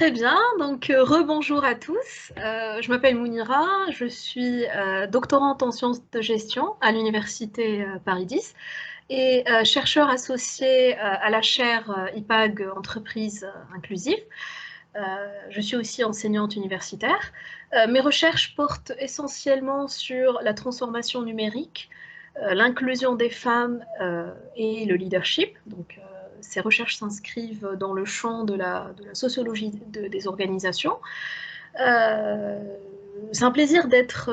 Très bien, donc rebonjour à tous. Je m'appelle Mounira, je suis doctorante en sciences de gestion à l'université Paris 10 et chercheur associé à la chaire IPAG Entreprises inclusives. Je suis aussi enseignante universitaire. Mes recherches portent essentiellement sur la transformation numérique, l'inclusion des femmes et le leadership. Donc, ces recherches s'inscrivent dans le champ de la sociologie des organisations. C'est un plaisir d'être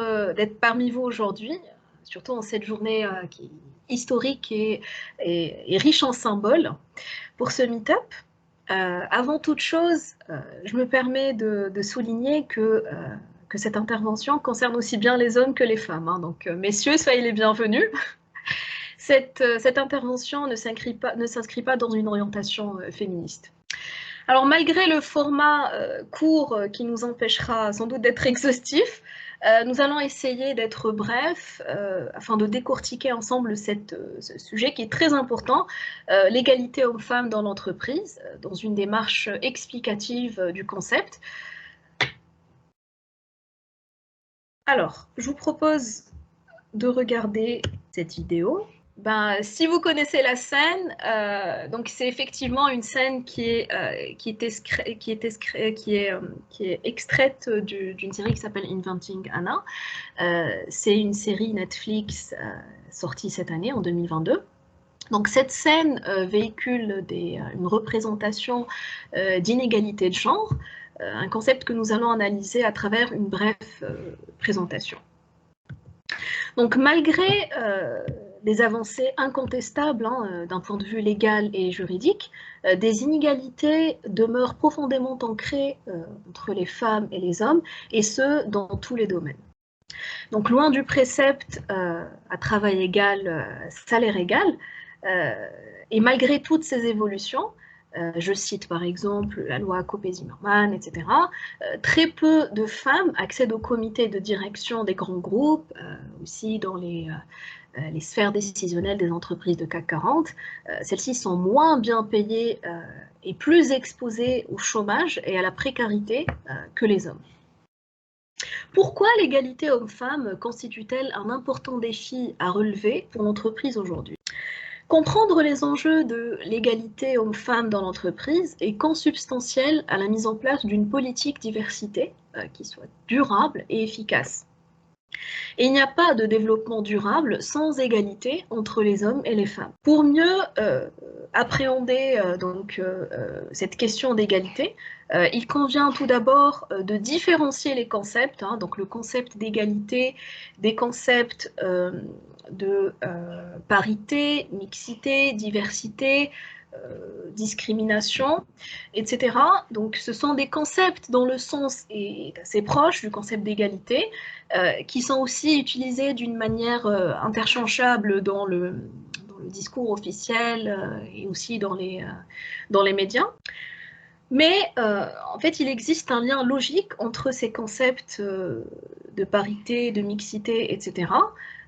parmi vous aujourd'hui, surtout en cette journée qui est historique et riche en symboles pour ce meet-up. Avant toute chose, je me permets de souligner que cette intervention concerne aussi bien les hommes que les femmes. Hein. Donc, messieurs, soyez les bienvenus. Cette intervention ne s'inscrit pas dans une orientation féministe. Alors, malgré le format court qui nous empêchera sans doute d'être exhaustif, nous allons essayer d'être brefs afin de décortiquer ensemble ce sujet qui est très important, l'égalité hommes-femmes dans l'entreprise, dans une démarche explicative du concept. Alors, je vous propose de regarder cette vidéo. Si vous connaissez la scène, donc c'est effectivement une scène qui est extraite d'une série qui s'appelle Inventing Anna. C'est une série Netflix sortie cette année, en 2022. Donc cette scène véhicule une représentation d'inégalité de genre, un concept que nous allons analyser à travers une brève présentation. Donc malgré des avancées incontestables d'un point de vue légal et juridique, des inégalités demeurent profondément ancrées entre les femmes et les hommes, et ce, dans tous les domaines. Donc loin du précepte à travail égal, salaire égal, et malgré toutes ces évolutions, je cite par exemple la loi Copé-Zimmermann, etc., très peu de femmes accèdent au comité de direction des grands groupes, aussi dans les sphères décisionnelles des entreprises de CAC 40. Celles-ci sont moins bien payées et plus exposées au chômage et à la précarité que les hommes. Pourquoi l'égalité homme-femme constitue-t-elle un important défi à relever pour l'entreprise aujourd'hui ? Comprendre les enjeux de l'égalité homme-femme dans l'entreprise est consubstantiel à la mise en place d'une politique diversité qui soit durable et efficace. Et il n'y a pas de développement durable sans égalité entre les hommes et les femmes. Pour mieux appréhender cette question d'égalité, il convient tout d'abord de différencier les concepts, donc le concept d'égalité des concepts de parité, mixité, diversité, discrimination, etc. Donc ce sont des concepts dont le sens est assez proche du concept d'égalité, qui sont aussi utilisés d'une manière interchangeable dans le discours officiel et aussi dans les médias. Mais en fait, il existe un lien logique entre ces concepts de parité, de mixité, etc.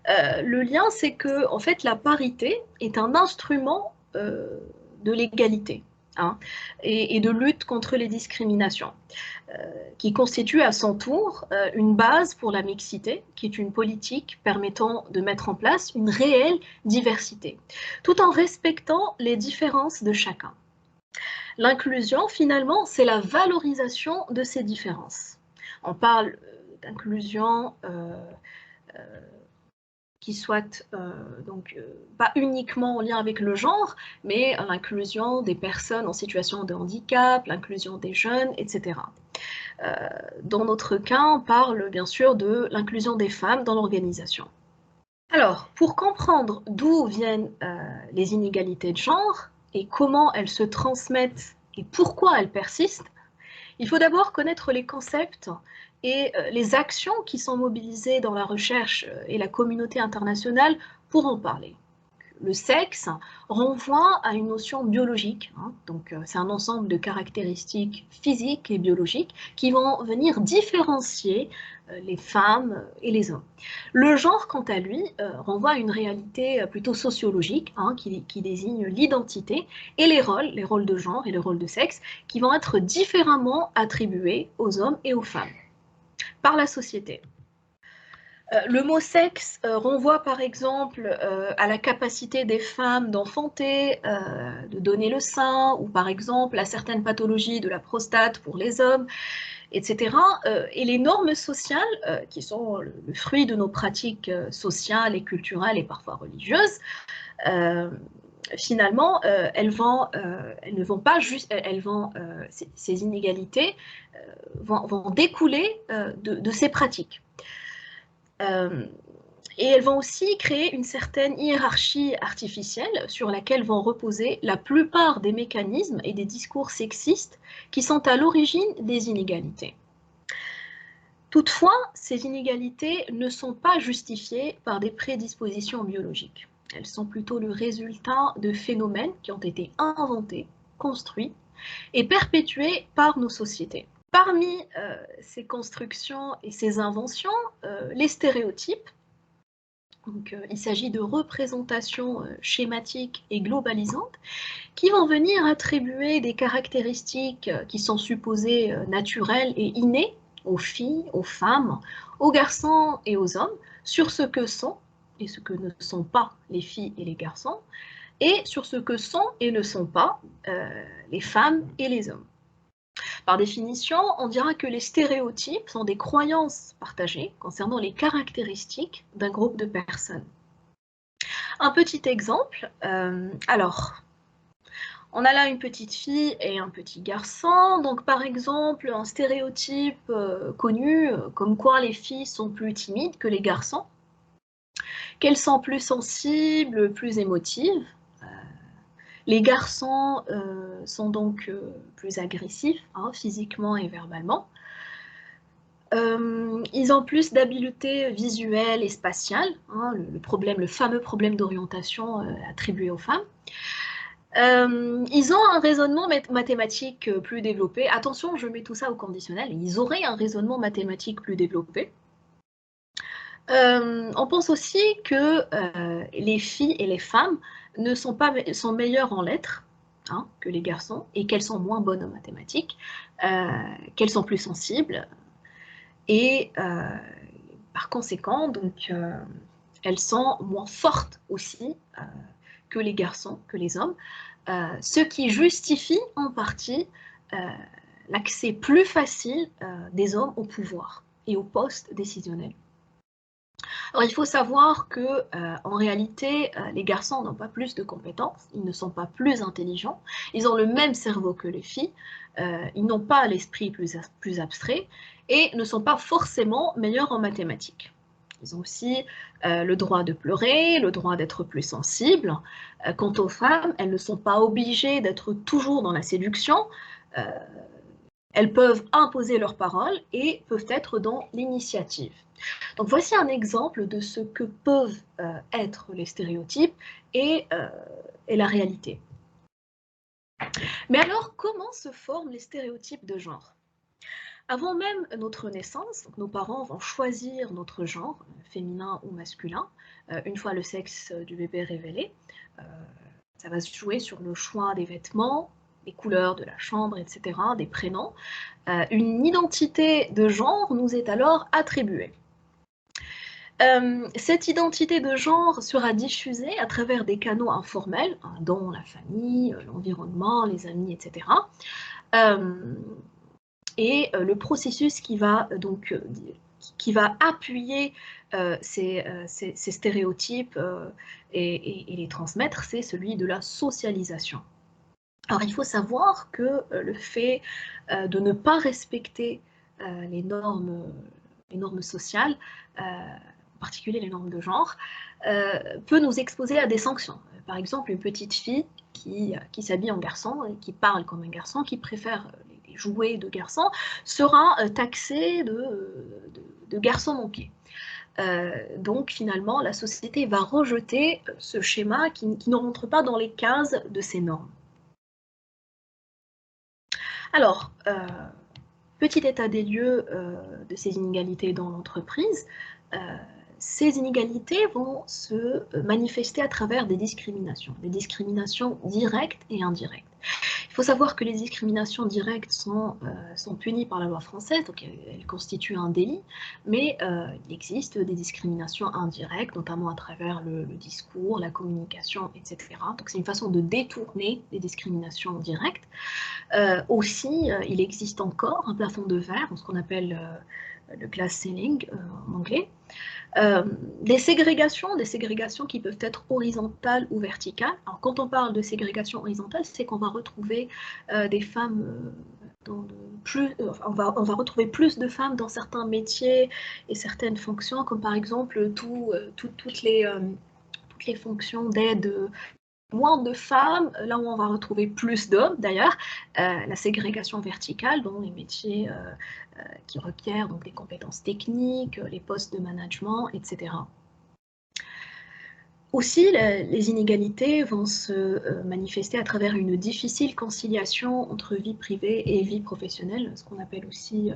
Le lien, c'est que en fait, la parité est un instrument de l'égalité et de lutte contre les discriminations, qui constitue à son tour une base pour la mixité, qui est une politique permettant de mettre en place une réelle diversité, tout en respectant les différences de chacun. L'inclusion, finalement, c'est la valorisation de ces différences. On parle d'inclusion qui soit pas uniquement en lien avec le genre, mais l'inclusion des personnes en situation de handicap, l'inclusion des jeunes, etc. Dans notre cas, on parle bien sûr de l'inclusion des femmes dans l'organisation. Alors, pour comprendre d'où viennent les inégalités de genre et comment elles se transmettent et pourquoi elles persistent, il faut d'abord connaître les concepts et les actions qui sont mobilisées dans la recherche et la communauté internationale pour en parler. le sexe renvoie à une notion biologique, hein. Donc c'est un ensemble de caractéristiques physiques et biologiques qui vont venir différencier les femmes et les hommes. Le genre, quant à lui, renvoie à une réalité plutôt sociologique, hein, qui désigne l'identité et les rôles de genre et les rôles de sexe, qui vont être différemment attribués aux hommes et aux femmes par la société. Le mot sexe renvoie par exemple à la capacité des femmes d'enfanter, de donner le sein, ou par exemple à certaines pathologies de la prostate pour les hommes, etc. Et les normes sociales, qui sont le fruit de nos pratiques sociales et culturelles et parfois religieuses, finalement, elles ne vont pas juste, ces inégalités vont découler de ces pratiques. Et elles vont aussi créer une certaine hiérarchie artificielle sur laquelle vont reposer la plupart des mécanismes et des discours sexistes qui sont à l'origine des inégalités. Toutefois, ces inégalités ne sont pas justifiées par des prédispositions biologiques. Elles sont plutôt le résultat de phénomènes qui ont été inventés, construits et perpétués par nos sociétés. Parmi ces constructions et ces inventions, les stéréotypes, donc, il s'agit de représentations schématiques et globalisantes qui vont venir attribuer des caractéristiques qui sont supposées naturelles et innées aux filles, aux femmes, aux garçons et aux hommes sur ce que sont et ce que ne sont pas les filles et les garçons, et sur ce que sont et ne sont pas les femmes et les hommes. Par définition, on dira que les stéréotypes sont des croyances partagées concernant les caractéristiques d'un groupe de personnes. Un petit exemple, alors, on a là une petite fille et un petit garçon. Donc, par exemple, un stéréotype connu, comme quoi les filles sont plus timides que les garçons, qu'elles sont plus sensibles, plus émotives. Les garçons sont donc plus agressifs, hein, physiquement et verbalement. Ils ont plus d'habileté visuelle et spatiale, hein, le fameux problème d'orientation attribué aux femmes. Ils ont un raisonnement mathématique plus développé. Attention, je mets tout ça au conditionnel. Ils auraient un raisonnement mathématique plus développé. On pense aussi que les filles et les femmes sont meilleures en lettres, hein, que les garçons, et qu'elles sont moins bonnes en mathématiques, qu'elles sont plus sensibles, et par conséquent, donc, elles sont moins fortes aussi que les garçons, que les hommes, ce qui justifie en partie l'accès plus facile des hommes au pouvoir et aux postes décisionnels. Alors, il faut savoir que, en réalité, les garçons n'ont pas plus de compétences, ils ne sont pas plus intelligents, ils ont le même cerveau que les filles, ils n'ont pas l'esprit plus abstrait et ne sont pas forcément meilleurs en mathématiques. Ils ont aussi le droit de pleurer, le droit d'être plus sensibles. Quant aux femmes, elles ne sont pas obligées d'être toujours dans la séduction. Elles peuvent imposer leurs paroles et peuvent être dans l'initiative. Donc voici un exemple de ce que peuvent être les stéréotypes et la réalité. Mais alors, comment se forment les stéréotypes de genre? Avant même notre naissance, nos parents vont choisir notre genre, féminin ou masculin, une fois le sexe du bébé révélé. Ça va se jouer sur le choix des vêtements, des couleurs de la chambre, etc., des prénoms. Une identité de genre nous est alors attribuée. Cette identité de genre sera diffusée à travers des canaux informels, hein, dont la famille, l'environnement, les amis, etc. Le processus qui va appuyer ces stéréotypes et les transmettre, c'est celui de la socialisation. Alors, il faut savoir que le fait de ne pas respecter les normes sociales, en particulier les normes de genre, peut nous exposer à des sanctions. Par exemple, une petite fille qui s'habille en garçon et qui parle comme un garçon, qui préfère les jouets de garçon, sera taxée de garçon manqué. Donc finalement, la société va rejeter ce schéma qui ne rentre pas dans les cases de ces normes. Alors, petit état des lieux de ces inégalités dans l'entreprise. Ces inégalités vont se manifester à travers des discriminations directes et indirectes. Il faut savoir que les discriminations directes sont punies par la loi française, donc elles constituent un délit, mais il existe des discriminations indirectes, notamment à travers le discours, la communication, etc. Donc c'est une façon de détourner les discriminations directes. Aussi, il existe encore un plafond de verre, ce qu'on appelle le glass ceiling en anglais. Des ségrégations qui peuvent être horizontales ou verticales. Alors, quand on parle de ségrégation horizontale, c'est qu'on va retrouver des femmes on va retrouver plus de femmes dans certains métiers et certaines fonctions, comme par exemple toutes les fonctions d'aide. Moins de femmes, là où on va retrouver plus d'hommes d'ailleurs, la ségrégation verticale dans les métiers qui requièrent donc des compétences techniques, les postes de management, etc. Aussi, les inégalités vont se manifester à travers une difficile conciliation entre vie privée et vie professionnelle, ce qu'on appelle aussi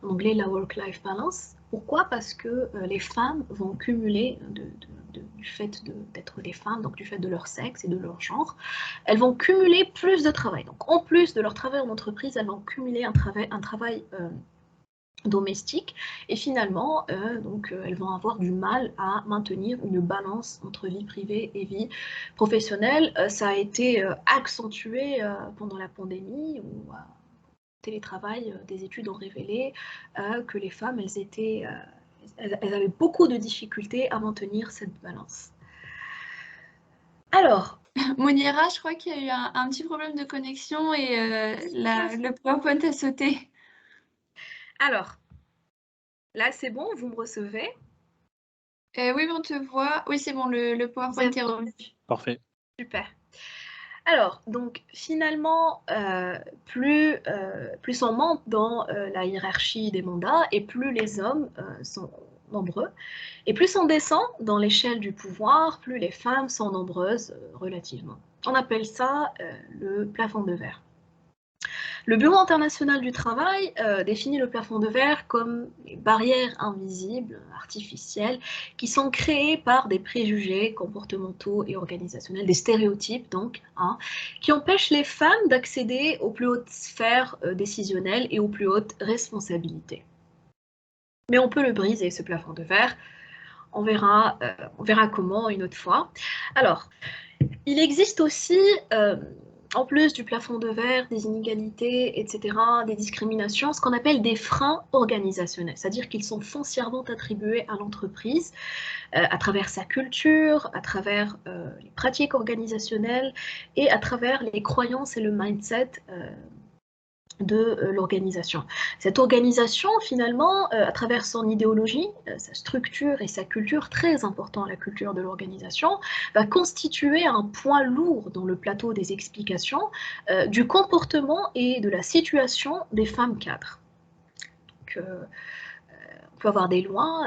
en anglais la work-life balance. Pourquoi? Parce que les femmes vont cumuler, du fait d'être des femmes, donc du fait de leur sexe et de leur genre, elles vont cumuler plus de travail. Donc en plus de leur travail en entreprise, elles vont cumuler un travail domestique et finalement elles vont avoir du mal à maintenir une balance entre vie privée et vie professionnelle. Ça a été accentué pendant la pandémie où télétravail, des études ont révélé que les femmes, elles avaient beaucoup de difficultés à maintenir cette balance. Alors, Monira, je crois qu'il y a eu un petit problème de connexion et le PowerPoint a sauté. Alors, là c'est bon, vous me recevez? Oui, on te voit. Oui, c'est bon, le PowerPoint est revenu. Parfait. Super. Alors, donc finalement, plus on monte dans la hiérarchie des mandats et plus les hommes sont nombreux, et plus on descend dans l'échelle du pouvoir, plus les femmes sont nombreuses relativement. On appelle ça le plafond de verre. Le Bureau international du travail définit le plafond de verre comme les barrières invisibles, artificielles, qui sont créées par des préjugés comportementaux et organisationnels, des stéréotypes donc, qui empêchent les femmes d'accéder aux plus hautes sphères décisionnelles et aux plus hautes responsabilités. Mais on peut le briser, ce plafond de verre. On verra comment une autre fois. Alors, il existe aussi en plus du plafond de verre, des inégalités, etc., des discriminations, ce qu'on appelle des freins organisationnels, c'est-à-dire qu'ils sont foncièrement attribués à l'entreprise à travers sa culture, à travers les pratiques organisationnelles et à travers les croyances et le mindset de l'organisation. Cette organisation, finalement, à travers son idéologie, sa structure et sa culture, très important la culture de l'organisation, va constituer un point lourd dans le plateau des explications du comportement et de la situation des femmes cadres. Donc, on peut avoir des lois,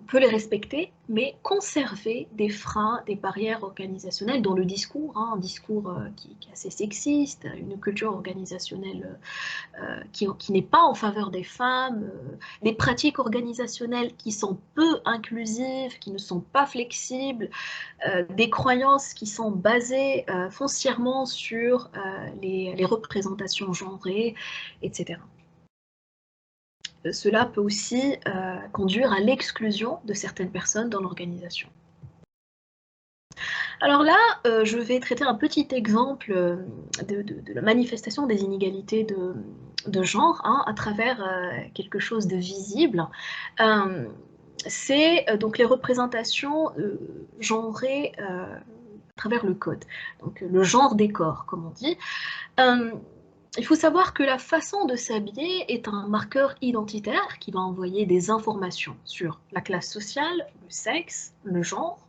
on peut les respecter, mais conserver des freins, des barrières organisationnelles dans le discours, un discours qui est assez sexiste, une culture organisationnelle qui n'est pas en faveur des femmes, des pratiques organisationnelles qui sont peu inclusives, qui ne sont pas flexibles, des croyances qui sont basées foncièrement sur les représentations genrées, etc. Cela peut aussi conduire à l'exclusion de certaines personnes dans l'organisation. Alors là, je vais traiter un petit exemple de la manifestation des inégalités de genre à travers quelque chose de visible. C'est donc les représentations genrées à travers le code, donc le genre des corps, comme on dit. Il faut savoir que la façon de s'habiller est un marqueur identitaire qui va envoyer des informations sur la classe sociale, le sexe, le genre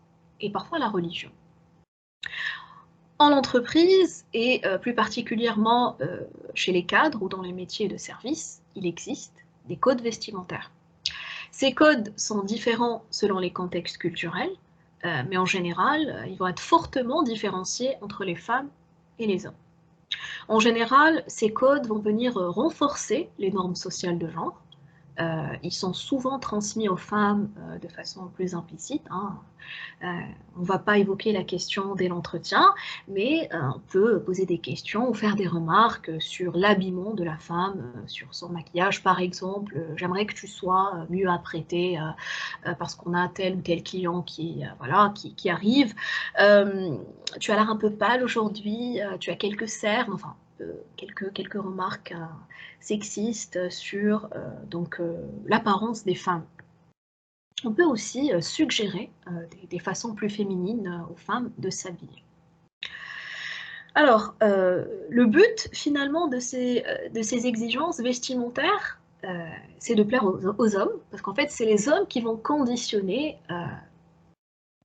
et parfois la religion. En entreprise, et plus particulièrement chez les cadres ou dans les métiers de service, il existe des codes vestimentaires. Ces codes sont différents selon les contextes culturels, mais en général, ils vont être fortement différenciés entre les femmes et les hommes. En général, ces codes vont venir renforcer les normes sociales de genre. Ils sont souvent transmis aux femmes de façon plus implicite, hein. On ne va pas évoquer la question dès l'entretien, mais on peut poser des questions ou faire des remarques sur l'habillement de la femme, sur son maquillage par exemple. J'aimerais que tu sois mieux apprêtée parce qu'on a tel ou tel client voilà, qui arrive. Tu as l'air un peu pâle aujourd'hui, tu as quelques cernes, enfin quelques remarques sexistes sur l'apparence des femmes. On peut aussi suggérer des façons plus féminines aux femmes de s'habiller. Alors, le but finalement de ces exigences vestimentaires, c'est de plaire aux hommes, parce qu'en fait, c'est les hommes qui vont conditionner,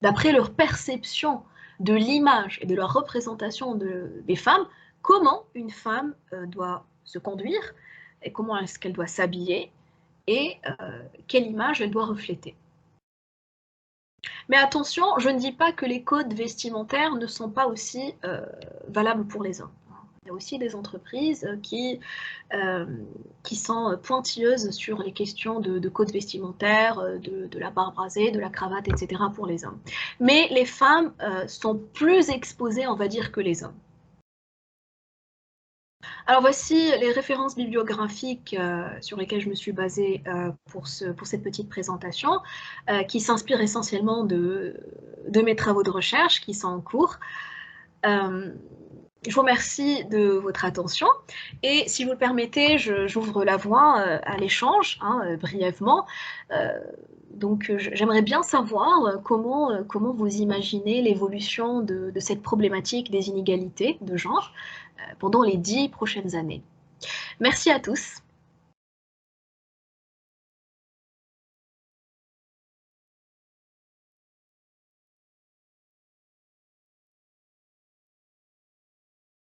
d'après leur perception de l'image et de leur représentation des femmes, comment une femme doit se conduire, et comment est-ce qu'elle doit s'habiller, et quelle image elle doit refléter. Mais attention, je ne dis pas que les codes vestimentaires ne sont pas aussi valables pour les hommes. Il y a aussi des entreprises qui sont pointilleuses sur les questions de codes vestimentaires, de la barbe rasée, de la cravate, etc. pour les hommes. Mais les femmes sont plus exposées, on va dire, que les hommes. Alors voici les références bibliographiques sur lesquelles je me suis basée pour cette petite présentation, qui s'inspirent essentiellement de mes travaux de recherche qui sont en cours. Je vous remercie de votre attention et si vous le permettez, j'ouvre la voie à l'échange, brièvement. Donc j'aimerais bien savoir comment vous imaginez l'évolution de cette problématique des inégalités de genre pendant les 10 prochaines années. Merci à tous.